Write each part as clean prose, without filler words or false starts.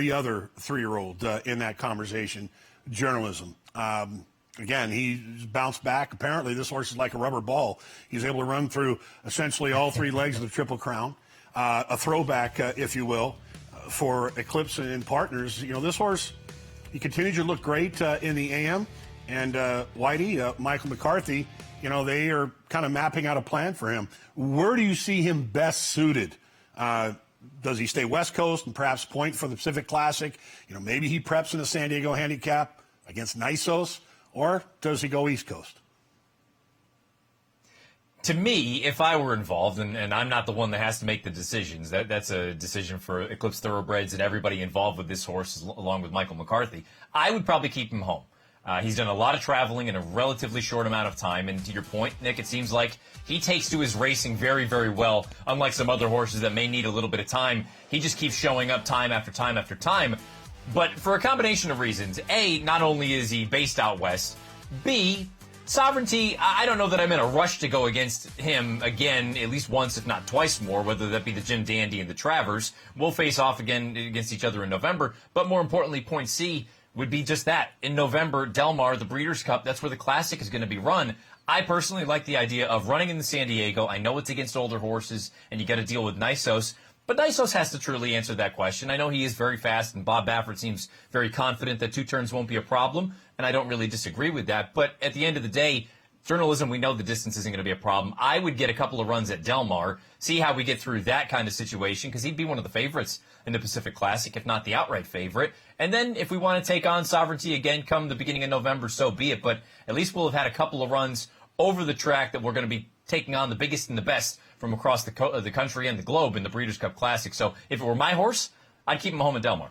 the other 3-year-old in that conversation, journalism. Again, he's bounced back. Apparently, this horse is like a rubber ball. He's able to run through essentially all 3 legs of the Triple Crown, a throwback, if you will, for Eclipse and partners. You know, this horse, he continues to look great in the AM. And Whitey, Michael McCarthy, you know, they are kind of mapping out a plan for him. Where do you see him best suited? Does he stay West Coast and perhaps point for the Pacific Classic? You know, maybe he preps in the San Diego Handicap against Nisos, or does he go East Coast? To me, if I were involved, and I'm not the one that has to make the decisions, that's a decision for Eclipse Thoroughbreds and everybody involved with this horse, along with Michael McCarthy, I would probably keep him home. He's done a lot of traveling in a relatively short amount of time, and to your point, Nick, it seems like he takes to his racing very, very well, unlike some other horses that may need a little bit of time. He just keeps showing up time after time after time. But for a combination of reasons, A, not only is he based out west, B, Sovereignty, I don't know that I'm in a rush to go against him again, at least once, if not twice more, whether that be the Jim Dandy and the Travers. We'll face off again against each other in November. But more importantly, point C would be just that. In November, Del Mar, the Breeders' Cup, that's where the Classic is going to be run. I personally like the idea of running in the San Diego. I know it's against older horses, and you got to deal with Nisos. But Nisos has to truly answer that question. I know he is very fast, and Bob Baffert seems very confident that 2 turns won't be a problem, and I don't really disagree with that. But at the end of the day, journalism, we know the distance isn't going to be a problem. I would get a couple of runs at Del Mar, see how we get through that kind of situation, because he'd be one of the favorites in the Pacific Classic, if not the outright favorite. And then if we want to take on Sovereignty again come the beginning of November, so be it. But at least we'll have had a couple of runs over the track that we're going to be taking on the biggest and the best from across the country and the globe in the Breeders' Cup Classic. So if it were my horse, I'd keep him home in Del Mar.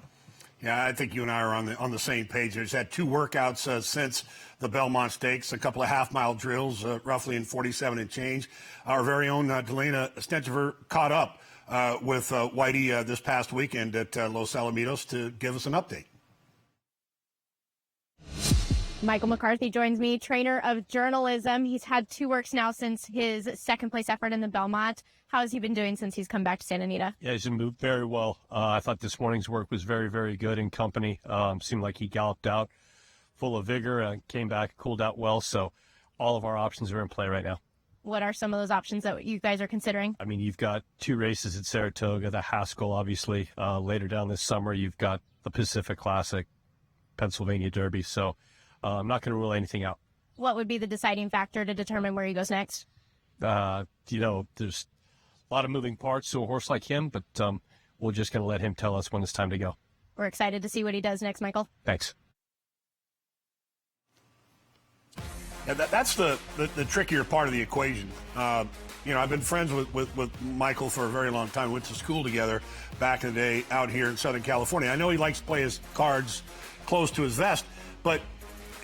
Yeah, I think you and I are on the same page. There's had 2 workouts since the Belmont Stakes, a couple of half-mile drills, roughly in 47 and change. Our very own Delana Stenchiver caught up with Whitey this past weekend at Los Alamitos to give us an update. Michael McCarthy joins me, trainer of journalism. He's had 2 works now since his second-place effort in the Belmont. How has he been doing since he's come back to Santa Anita? Yeah, he's moved very well. I thought this morning's work was very, very good in company. Seemed like he galloped out full of vigor, came back, cooled out well. So all of our options are in play right now. What are some of those options that you guys are considering? I mean, you've got 2 races at Saratoga, the Haskell, obviously. Later down this summer, you've got the Pacific Classic, Pennsylvania Derby. So I'm not going to rule anything out. What would be the deciding factor to determine where he goes next? You know, there's a lot of moving parts to a horse like him, but we're just going to let him tell us when it's time to go. We're excited to see what he does next, Michael. Thanks. Yeah, that's the trickier part of the equation. You know, I've been friends with Michael for a very long time. We went to school together back in the day out here in Southern California. I know he likes to play his cards close to his vest, but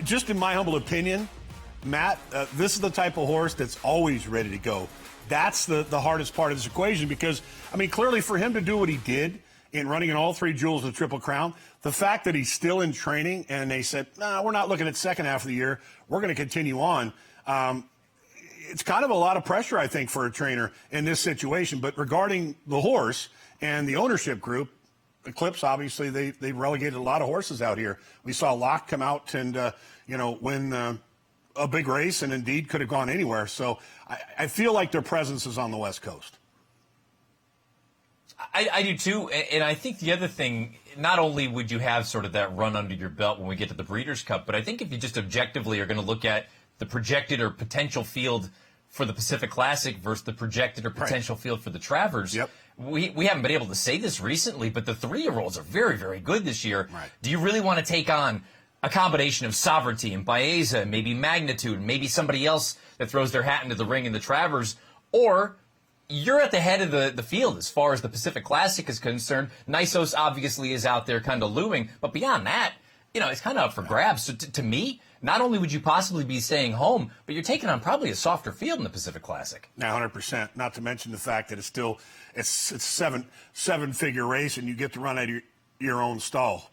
just in my humble opinion, Matt, this is the type of horse that's always ready to go. That's the hardest part of this equation because, I mean, clearly for him to do what he did in running in all 3 jewels of the Triple Crown, the fact that he's still in training and they said, nah, we're not looking at second half of the year, we're going to continue on. It's kind of a lot of pressure, I think, for a trainer in this situation. But regarding the horse and the ownership group, Eclipse, obviously, they relegated a lot of horses out here. We saw Locke come out and, you know, win a big race and indeed could have gone anywhere. So I feel like their presence is on the West Coast. I do too, and I think the other thing, not only would you have sort of that run under your belt when we get to the Breeders' Cup, but I think if you just objectively are going to look at the projected or potential field for the Pacific Classic versus the projected or potential field for the Travers, yep. We haven't been able to say this recently, but the 3-year-olds are very, very good this year. Right. Do you really want to take on a combination of Sovereignty and Baeza, maybe Magnitude, maybe somebody else that throws their hat into the ring in the Travers, or you're at the head of the field as far as the Pacific Classic is concerned. Nisos obviously is out there kind of looming, but beyond that, you know, it's kind of up for grabs. So to me, not only would you possibly be staying home, but you're taking on probably a softer field in the Pacific Classic. Now, 100%. Not to mention the fact that it's seven-figure race and you get to run out of your own stall.